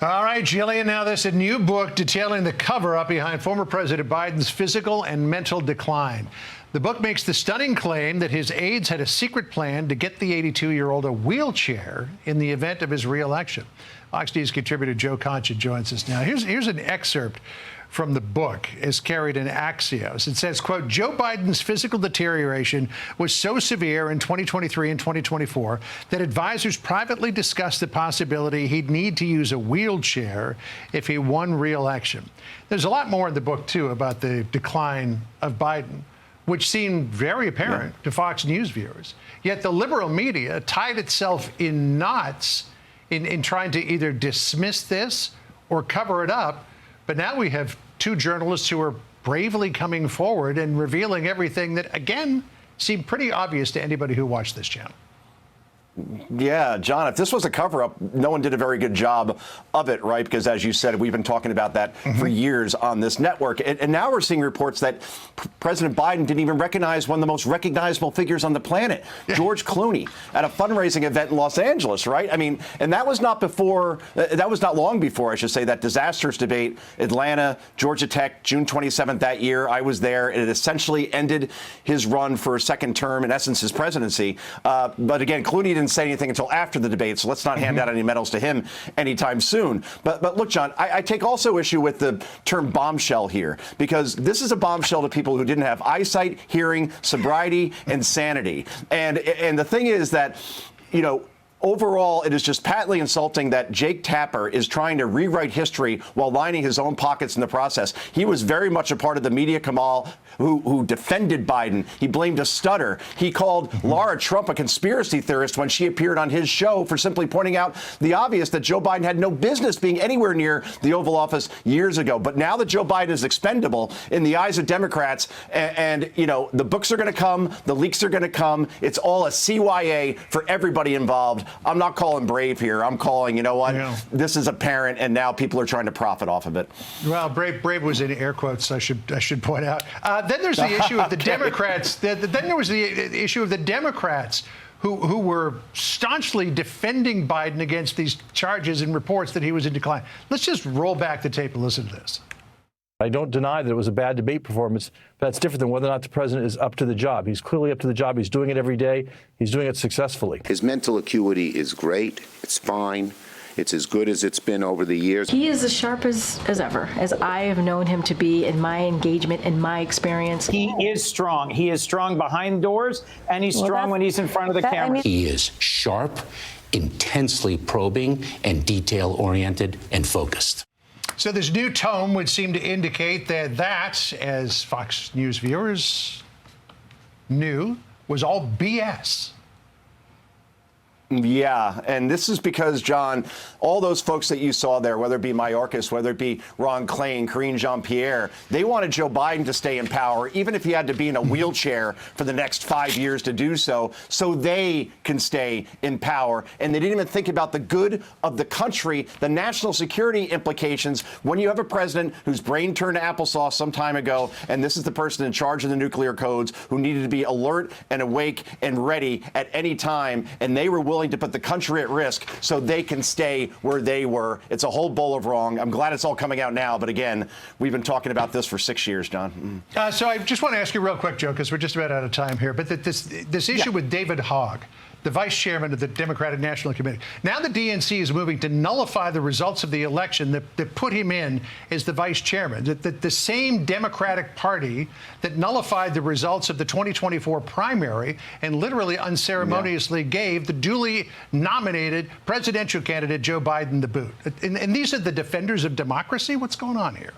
All right, Jillian, now there's a new book detailing the cover-up behind former President Biden's physical and mental decline. The book makes the stunning claim that his aides had a secret plan to get the 82-year-old a wheelchair in the event of his re-election. Fox News contributor Joe Concha joins us now. Here's an excerpt from the book as carried in Axios. It says, quote, Joe Biden's physical deterioration was so severe in 2023 and 2024 that advisors privately discussed the possibility he'd need to use a wheelchair if he won re-election. There's a lot more in the book, too, about the decline of Biden, which seemed very apparent to Fox News viewers. Yet the liberal media tied itself in knots in trying to either dismiss this or cover it up. But now we have two journalists who are bravely coming forward and revealing everything that, again, seemed pretty obvious to anybody who watched this channel. Yeah, John, if this was a cover-up, no one did a very good job of it, right? Because as you said, we've been talking about that for years on this network. And now we're seeing reports that President Biden didn't even recognize one of the most recognizable figures on the planet, George Clooney, at a fundraising event in Los Angeles, right? I mean, and that was not long before, I should say, that disastrous debate, Atlanta, Georgia Tech, June 27th that year. I was there. It essentially ended his run for a second term, in essence, his presidency. But again, Clooney didn't say anything until after the debate, so let's not hand out any medals to him anytime soon. But look, John, I take also issue with the term bombshell here, because this is a bombshell to people who didn't have eyesight, hearing, sobriety, and sanity. And the thing is that, you know, overall, it is just patently insulting that Jake Tapper is trying to rewrite history while lining his own pockets in the process. He was very much a part of the media cabal who defended Biden. He blamed a stutter. He called Laura Trump a conspiracy theorist when she appeared on his show for simply pointing out the obvious, that Joe Biden had no business being anywhere near the Oval Office years ago. But now that Joe Biden is expendable in the eyes of Democrats, and you know, the books are going to come, the leaks are going to come. It's all a CYA for everybody involved. I'm not calling brave here. I'm calling, you know what? Yeah. This is apparent, and now people are trying to profit off of it. Well, brave was in air quotes, I should point out. Then there's the issue of the Democrats. Then there was the issue of the Democrats who were staunchly defending Biden against these charges and reports that he was in decline. Let's just roll back the tape and listen to this. I don't deny that it was a bad debate performance, but that's different than whether or not the president is up to the job. He's clearly up to the job. He's doing it every day. He's doing it successfully. His mental acuity is great. It's fine. It's as good as it's been over the years. He is as sharp as ever, as I have known him to be in my engagement and my experience. He is strong. He is strong behind doors, and he's strong when he's in front of the camera. He is sharp, intensely probing, and detail-oriented and focused. So this new tone would seem to indicate that, as Fox News viewers knew, was all BS. Yeah, and this is because, John, all those folks that you saw there, whether it be Mayorkas, whether it be Ron Klain, Karine Jean-Pierre, they wanted Joe Biden to stay in power, even if he had to be in a wheelchair for the next 5 years to do so they can stay in power. And they didn't even think about the good of the country, the national security implications, when you have a president whose brain turned to applesauce some time ago, and this is the person in charge of the nuclear codes who needed to be alert and awake and ready at any time, and they were willing to put the country at risk so they can stay where they were. It's a whole bowl of wrong. I'm glad it's all coming out now, but again, we've been talking about this for 6 years, John. So I just want to ask you real quick, Joe, because we're just about out of time here, but this issue with David Hogg, the vice chairman of the Democratic National Committee. Now the DNC is moving to nullify the results of the election that put him in as the vice chairman. The same Democratic Party that nullified the results of the 2024 primary and literally unceremoniously gave the duly nominated presidential candidate Joe Biden the boot. And these are the defenders of democracy? What's going on here?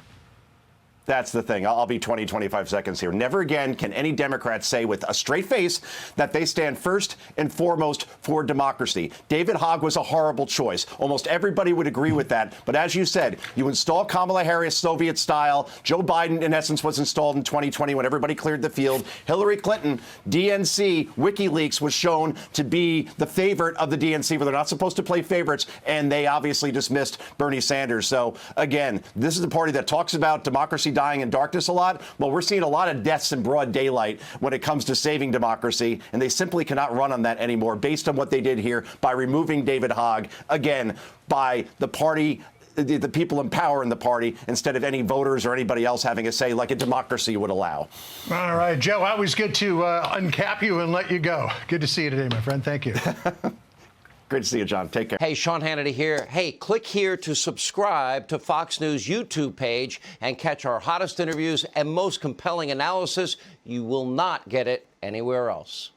That's the thing. I'll be 20, 25 seconds here. Never again can any Democrat say with a straight face that they stand first and foremost for democracy. David Hogg was a horrible choice. Almost everybody would agree with that. But as you said, you install Kamala Harris Soviet style. Joe Biden, in essence, was installed in 2020 when everybody cleared the field. Hillary Clinton, DNC, WikiLeaks was shown to be the favorite of the DNC, where they're not supposed to play favorites, and they obviously dismissed Bernie Sanders. So, again, this is the party that talks about democracy dying in darkness a lot. Well, we're seeing a lot of deaths in broad daylight when it comes to saving democracy, and they simply cannot run on that anymore based on what they did here by removing David Hogg, again, by the party the people in power in the party instead of any voters or anybody else having a say like a democracy would allow. All right, Joe, always good to uncap you and let you go. Good to see you today, my friend. Thank you. Great to see you, John. Take care. Hey, Sean Hannity here. Hey, click here to subscribe to Fox News YouTube page and catch our hottest interviews and most compelling analysis. You will not get it anywhere else.